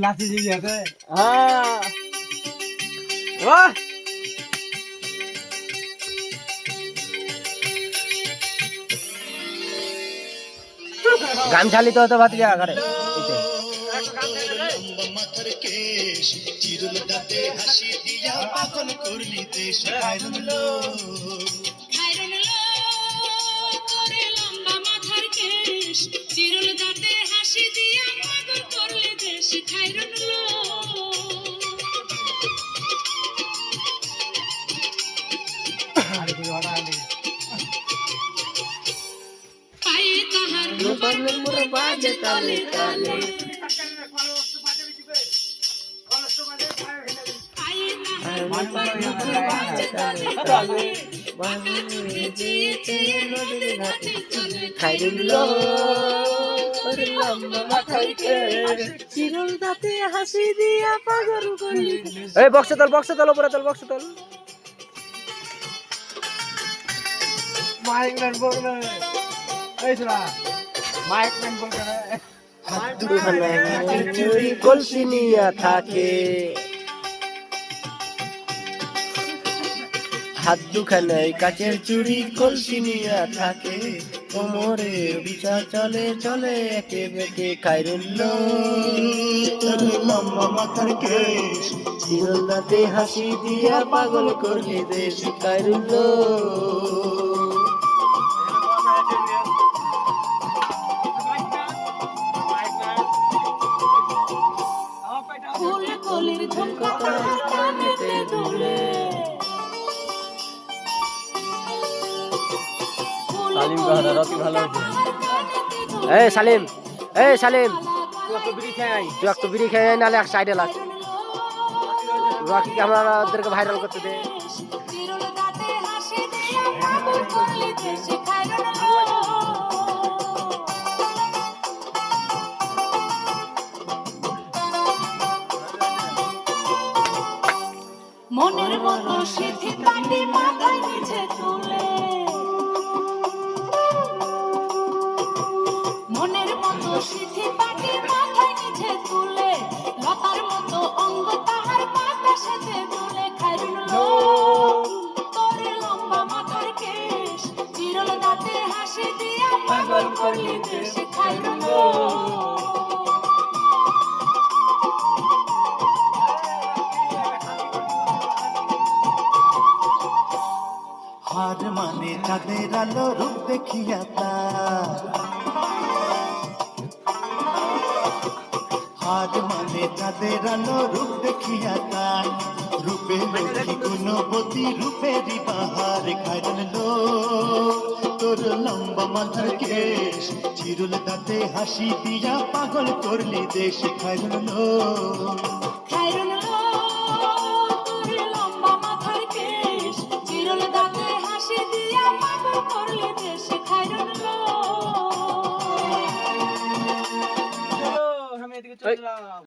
লাঠি দিয়ে আছে হ্যাঁ বাহ গান চালিত হতো ভাতিজা ঘরে মাথার কেশ চিরুল দাঁতে হাসি দিয়া পাগল করলি দেশ খায়রুল করে লম্বা মাথার কেশ চিরুল দাঁতে হাসি দিয়া পাগল করলে দেশ খায়রুল পায়ে তাহার পুরো বাজে তালে তালে পায়ে তাহার চিরুল দাঁতে হাসি দিয়া পাগল করলি এই বক্স তোল উপরে তোল বক্স তোল মাইক ম্যান বলবে এই শোনা মাইক ম্যান বলবে চুরি কলসি নিয়া থাকে হাত দুখানায় কাচের চুরি কলসি নিয়া থাকে কোমরে বিচার চলে চলে একে বেঁকে খায়রুল তোর লম্বা মাথার কেশ চিরুল দাঁতে হাসি দিয়া পাগল করলি দেশ খায়রুল ফুল কলির ঝুমকা তাহার কানেতে দুলে সালিম গানা রাতি ভালো হয়েছে সালিম তুই একটু বিড়ি খেয়ে নালে এক সাইডে লাগ রকি ক্যামেরাদেরকে ভাইরাল করতে দে চিরুল দাঁতে হাসি দিয়া পাগল করলি দেশ খায়রুল মনের মতো সিদ্ধি পাটি মাথায় নিচে তুলে মনের মতো সিদ্ধি পাটি মাথায় নিচে তুলে লতার মতো অঙ্গ তাহার বাতাসেতে দুলে খায়রুল তোর লম্বা মাথার কেশ চিরুল দাঁতে হাসি দিয়া পাগল করলি দেশ খায়রুল হার মানে চাঁদের আলো রূপ দেখিয়া তার হার মানে চাঁদের আলো রূপ দেখিয়া তার রূপে লক্ষ্মী গুণবতী রূপেরই বাহার খায়রুল তোর লম্বা মাথার কেশ চিরুল দাঁতে হাসি দিয়া পাগল করলি দেশ খায়রুল খায়রুল তোর লম্বা মাথার কেশ চিরুল দাঁতে হাসি দিয়া পাগল করলি দেশ খায়রুল আমি এদিকে চলে গেলাম